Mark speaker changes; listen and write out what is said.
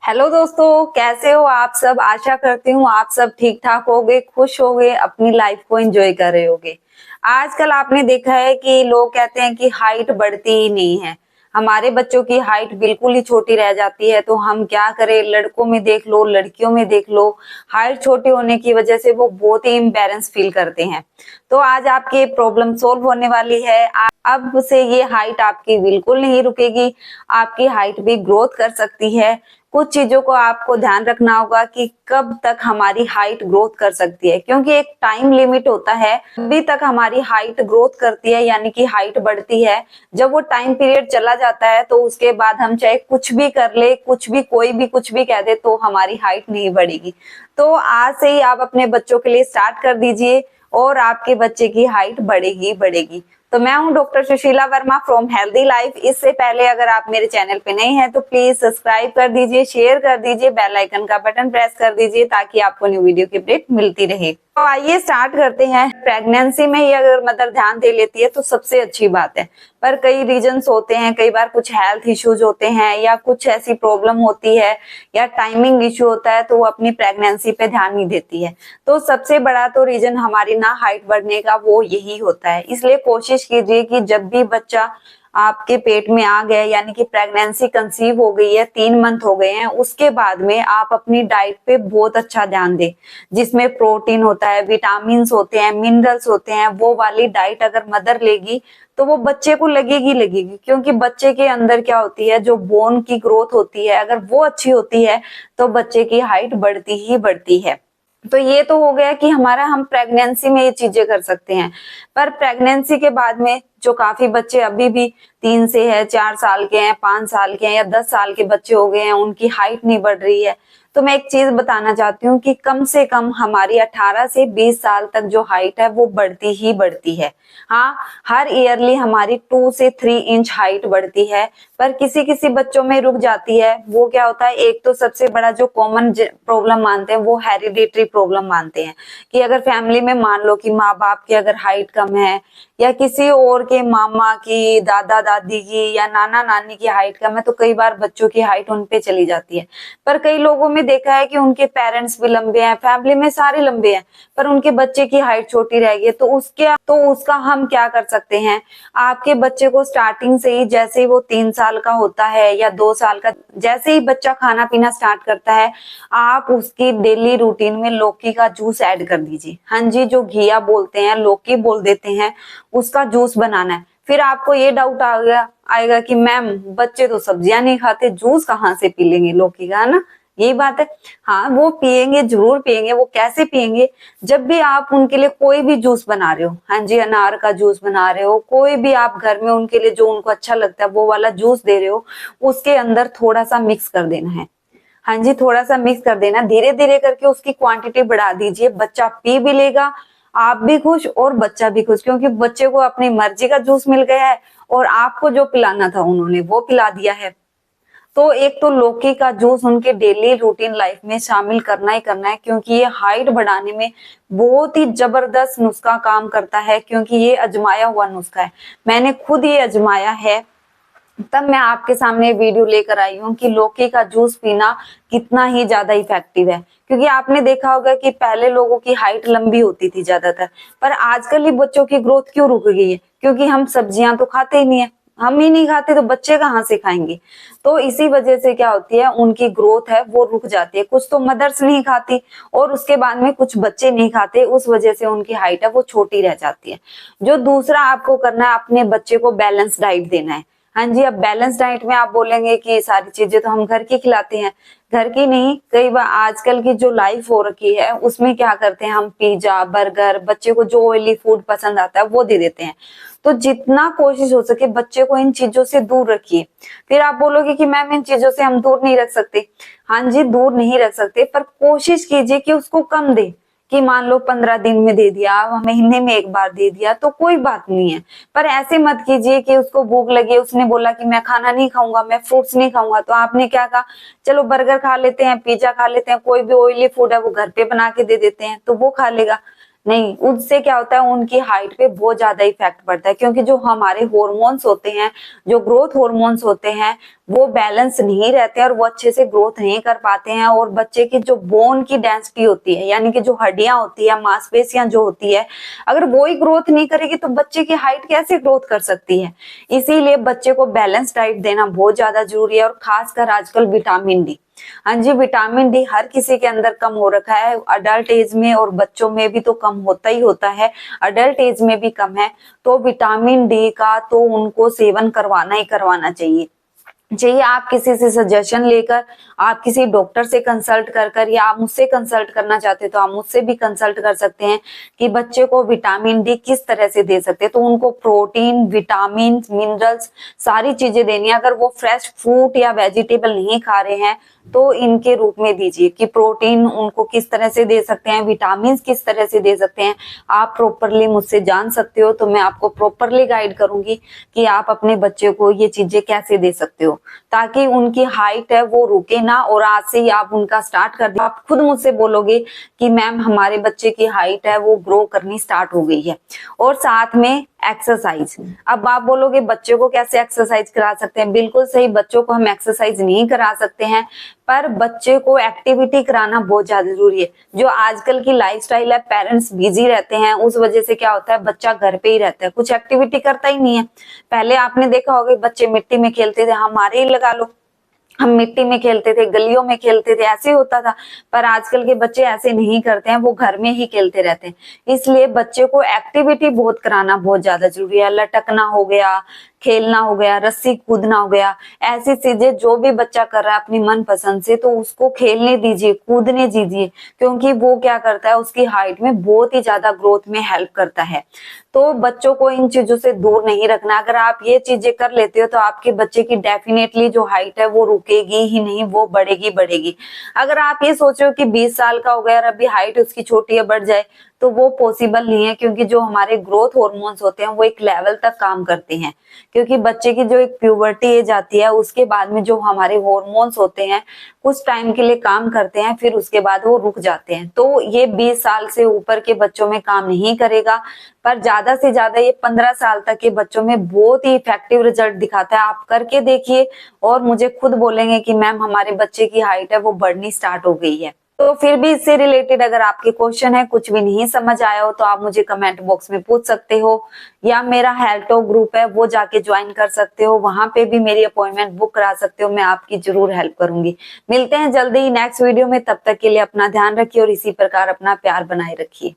Speaker 1: Hello दोस्तों, कैसे हो आप सब। आशा करती हूँ आप सब ठीक ठाक होगे, खुश होगे, अपनी लाइफ को एंजॉय कर रहे होगे। आजकल आपने देखा है कि लोग कहते हैं कि हाइट बढ़ती ही नहीं है। हमारे बच्चों की हाइट बिल्कुल ही छोटी रह जाती है, तो हम क्या करें। लड़कों में देख लो, लड़कियों में देख लो, हाइट छोटी होने की वजह से वो बहुत ही इम्बैलेंस फील करते हैं। तो आज आपकी प्रॉब्लम सोल्व होने वाली है। अब से ये हाइट आपकी बिल्कुल नहीं रुकेगी, आपकी हाइट भी ग्रोथ कर सकती है। कुछ चीजों को आपको ध्यान रखना होगा कि कब तक हमारी हाइट ग्रोथ कर सकती है, क्योंकि एक टाइम लिमिट होता है। अभी तक हमारी हाइट ग्रोथ करती है, यानी कि हाइट बढ़ती है। जब वो टाइम पीरियड चला जाता है तो उसके बाद हम चाहे कुछ भी कर ले, कुछ भी, कोई भी कुछ भी कह दे, तो हमारी हाइट नहीं बढ़ेगी। तो आज से ही आप अपने बच्चों के लिए स्टार्ट कर दीजिए और आपके बच्चे की हाइट बढ़ेगी बढ़ेगी। तो मैं हूं doctor Sushila Verma from healthy life. इससे पहले अगर आप मेरे चैनल पे नए हैं तो प्लीज सब्सक्राइब कर दीजिए, शेयर कर दीजिए, बेल आइकन का बटन प्रेस कर दीजिए ताकि आपको न्यू वीडियो की अपडेट मिलती रहे। तो आइए स्टार्ट करते हैं। प्रेगनेंसी में ही अगर मदर ध्यान दे लेती है तो सबसे अच्छी बात है, पर कई रीजंस होते हैं, कई बार कुछ हेल्थ इश्यूज होते हैं या कुछ ऐसी प्रॉब्लम होती है या टाइमिंग इश्यू होता है तो वो अपनी प्रेगनेंसी पे ध्यान नहीं देती है। तो सबसे बड़ा तो रीजन हमारी ना हाइट बढ़ने का वो यही होता है। इसलिए कोशिश कीजिए कि जब भी बच्चा आपके पेट में आ गया, यानी कि प्रेगनेंसी कंसीव हो गई है, 3 मंथ हो गए हैं, उसके बाद में आप अपनी डाइट पे बहुत अच्छा ध्यान दें, जिसमें प्रोटीन होता है, विटामिन होते हैं, मिनरल्स होते हैं। वो वाली डाइट अगर मदर लेगी तो वो बच्चे को लगेगी लगेगी, क्योंकि बच्चे के अंदर क्या होती है, जो बोन की ग्रोथ होती है, अगर वो अच्छी होती है तो बच्चे की हाइट बढ़ती ही बढ़ती है। तो ये तो हो गया कि हमारा हम प्रेगनेंसी में ये चीजें कर सकते हैं। पर प्रेगनेंसी के बाद में जो काफी बच्चे अभी भी 3 से है, 4 साल के हैं, 5 साल के हैं या 10 साल के बच्चे हो गए हैं, उनकी हाइट नहीं बढ़ रही है, तो मैं एक चीज बताना चाहती हूँ कि कम से कम हमारी 18 से 20 साल तक जो हाइट है वो बढ़ती ही बढ़ती है। हाँ, हर ईयरली हमारी 2 से 3 इंच हाइट बढ़ती है, पर किसी किसी बच्चों में रुक जाती है। वो क्या होता है, एक तो सबसे बड़ा जो कॉमन प्रॉब्लम मानते हैं वो हेरिडेटरी प्रॉब्लम मानते हैं, कि अगर फैमिली में मान लो कि माँ बाप की अगर हाइट कम है या किसी और के मामा की, दादा दादी की या नाना नानी की हाइट कम है, तो कई बार बच्चों की हाइट उन पे चली जाती है। पर कई लोगों में देखा है कि उनके पेरेंट्स भी लंबे हैं, फैमिली में सारे लंबे हैं, पर उनके बच्चे की हाइट छोटी रह गई। तो उसका हम क्या कर सकते हैं, आपके बच्चे को स्टार्टिंग से ही, जैसे ही वो 3 साल का होता है या 2 साल का, जैसे ही बच्चा खाना पीना स्टार्ट करता है, आप उसकी डेली रूटीन में लौकी का जूस ऐड कर दीजिए। हाँ जी, जो घिया बोलते हैं, लौकी बोल देते हैं, उसका जूस बनाना है। फिर आपको ये डाउट आएगा कि मैम बच्चे तो सब्जियां नहीं खाते, जूस कहाँ से पी लेंगे लौकी का, है ना। यही बात है। हाँ, वो पियेंगे, जरूर पियेंगे। वो कैसे पियेंगे, जब भी आप उनके लिए कोई भी जूस बना रहे हो, हाँ जी, अनार का जूस बना रहे हो, कोई भी आप घर में उनके लिए जो उनको अच्छा लगता है वो वाला जूस दे रहे हो, उसके अंदर थोड़ा सा मिक्स कर देना है। हाँ जी, थोड़ा सा मिक्स कर देना, धीरे धीरे करके उसकी क्वांटिटी बढ़ा दीजिए। बच्चा पी भी लेगा, आप भी खुश और बच्चा भी खुश, क्योंकि बच्चे को अपनी मर्जी का जूस मिल गया है और आपको जो पिलाना था उन्होंने वो पिला दिया है। तो एक तो लौकी का जूस उनके डेली रूटीन लाइफ में शामिल करना ही करना है, क्योंकि ये हाइट बढ़ाने में बहुत ही जबरदस्त नुस्खा काम करता है, क्योंकि ये आजमाया हुआ नुस्खा है। मैंने खुद ये आजमाया है, तब मैं आपके सामने वीडियो लेकर आई हूँ कि लौकी का जूस पीना कितना ही ज्यादा इफेक्टिव है। क्योंकि आपने देखा होगा कि पहले लोगों की हाइट लंबी होती थी ज्यादातर, पर आजकल ही बच्चों की ग्रोथ क्यों रुक गई है, क्योंकि हम सब्जियां तो खाते ही नहीं है। हम ही नहीं खाते तो बच्चे कहाँ से खाएंगे। तो इसी वजह से क्या होती है, उनकी ग्रोथ है वो रुक जाती है। कुछ तो मदर्स नहीं खाती और उसके बाद में कुछ बच्चे नहीं खाते, उस वजह से उनकी हाइट है वो छोटी रह जाती है। जो दूसरा आपको करना है, अपने बच्चे को बैलेंस डाइट देना है। हाँ जी, अब बैलेंस डाइट में आप बोलेंगे कि सारी चीजें तो हम घर की खिलाते हैं। घर की नहीं, कई बार आजकल की जो लाइफ हो रखी है उसमें क्या करते हैं, हम पिज्जा, बर्गर, बच्चे को जो ऑयली फूड पसंद आता है वो दे देते हैं। तो जितना कोशिश हो सके बच्चे को इन चीजों से दूर रखिए। फिर आप बोलोगे कि मैम इन चीजों से हम दूर नहीं रख सकते। हाँ जी, दूर नहीं रख सकते, पर कोशिश कीजिए कि उसको कम दे। कि मान लो 15 दिन में दे दिया, महीने में एक बार दे दिया तो कोई बात नहीं है। पर ऐसे मत कीजिए कि उसको भूख लगी, उसने बोला कि मैं खाना नहीं खाऊंगा, मैं फ्रूट्स नहीं खाऊंगा, तो आपने क्या कहा, चलो बर्गर खा लेते हैं, पिज्जा खा लेते हैं, कोई भी ऑयली फूड है वो घर पे बना के दे देते हैं तो वो खा लेगा। नहीं, उससे क्या होता है उनकी हाइट पे बहुत ज्यादा इफेक्ट पड़ता है, क्योंकि जो हमारे हॉर्मोन्स होते हैं, जो ग्रोथ हॉर्मोन्स होते हैं, वो बैलेंस नहीं रहते हैं और वो अच्छे से ग्रोथ नहीं कर पाते हैं। और बच्चे की जो बोन की डेंसिटी होती है, यानी कि जो हड्डियां होती है, मांसपेशियां जो होती है, अगर वो ही ग्रोथ नहीं करेगी तो बच्चे की हाइट कैसे ग्रोथ कर सकती है। इसीलिए बच्चे को बैलेंस डाइट देना बहुत ज्यादा जरूरी है, और खासकर आजकल विटामिन डी। हाँ जी, विटामिन डी हर किसी के अंदर कम हो रखा है, अडल्ट एज में और बच्चों में भी तो कम होता ही होता है, अडल्ट एज में भी कम है। तो विटामिन डी का तो उनको सेवन करवाना ही करवाना चाहिए। आप किसी से सजेशन लेकर, आप किसी डॉक्टर से कंसल्ट कर कर, या आप मुझसे कंसल्ट करना चाहते हैं तो आप मुझसे भी कंसल्ट कर सकते हैं कि बच्चे को विटामिन डी किस तरह से दे सकते हैं। तो उनको प्रोटीन, विटामिन, मिनरल्स सारी चीजें देनी है। अगर वो फ्रेश फ्रूट या वेजिटेबल नहीं खा रहे हैं तो इनके रूप में दीजिए कि प्रोटीन उनको किस तरह से दे सकते हैं, विटामिन किस तरह से दे सकते हैं। आप प्रॉपरली मुझसे जान सकते हो, तो मैं आपको प्रॉपरली गाइड करूंगी कि आप अपने बच्चे को ये चीजें कैसे दे सकते हो, ताकि उनकी हाइट है वो रुके ना, और आज से ही आप उनका स्टार्ट कर दो। आप खुद मुझसे बोलोगे कि मैम हमारे बच्चे की हाइट है वो ग्रो करनी स्टार्ट हो गई है। और साथ में एक्सरसाइज। अब आप बोलोगे बच्चों को कैसे एक्सरसाइज करा सकते हैं? बिल्कुल सही, बच्चों को हम एक्सरसाइज नहीं करा सकते हैं, पर बच्चे को एक्टिविटी कराना बहुत ज्यादा जरूरी है। जो आजकल की लाइफस्टाइल है, पेरेंट्स बिजी रहते हैं, उस वजह से क्या होता है बच्चा घर पे ही रहता है, कुछ एक्टिविटी करता ही नहीं है। पहले आपने देखा होगा बच्चे मिट्टी में खेलते थे, हमारे ही लगा लो, हम मिट्टी में खेलते थे, गलियों में खेलते थे, ऐसे होता था। पर आजकल के बच्चे ऐसे नहीं करते हैं, वो घर में ही खेलते रहते हैं। इसलिए बच्चे को एक्टिविटी बहुत कराना बहुत ज्यादा जरूरी है। लटकना हो गया, खेलना हो गया, रस्सी कूदना हो गया, ऐसी चीजें जो भी बच्चा कर रहा है अपनी मन पसंद से, तो उसको खेलने दीजिए, कूदने दीजिए, क्योंकि वो क्या करता है उसकी हाइट में बहुत ही ज्यादा ग्रोथ में हेल्प करता है। तो बच्चों को इन चीजों से दूर नहीं रखना। अगर आप ये चीजें कर लेते हो तो आपके बच्चे की डेफिनेटली जो हाइट है वो रुकेगी ही नहीं, वो बढ़ेगी बढ़ेगी। अगर आप ये सोच रहे हो कि 20 साल का हो गया और अभी हाइट उसकी छोटी है, बढ़ जाए, तो वो पॉसिबल नहीं है, क्योंकि जो हमारे ग्रोथ हार्मोन्स होते हैं वो एक लेवल तक काम करते हैं। क्योंकि बच्चे की जो एक प्यूबर्टी एज आती है, उसके बाद में जो हमारे हार्मोन्स होते हैं कुछ टाइम के लिए काम करते हैं, फिर उसके बाद वो रुक जाते हैं। तो ये 20 साल से ऊपर के बच्चों में काम नहीं करेगा, पर ज्यादा से ज्यादा ये 15 साल तक के बच्चों में बहुत ही इफेक्टिव रिजल्ट दिखाता है। आप करके देखिए और मुझे खुद बोलेंगे कि मैम हमारे बच्चे की हाइट है वो बढ़नी स्टार्ट हो गई है। तो फिर भी इससे रिलेटेड अगर आपके क्वेश्चन है, कुछ भी नहीं समझ आया हो, तो आप मुझे कमेंट बॉक्स में पूछ सकते हो, या मेरा हेल्टो ग्रुप है वो जाके ज्वाइन कर सकते हो, वहां पे भी मेरी अपॉइंटमेंट बुक करा सकते हो, मैं आपकी जरूर हेल्प करूंगी। मिलते हैं जल्दी ही नेक्स्ट वीडियो में, तब तक के लिए अपना ध्यान रखिए और इसी प्रकार अपना प्यार बनाए रखिए।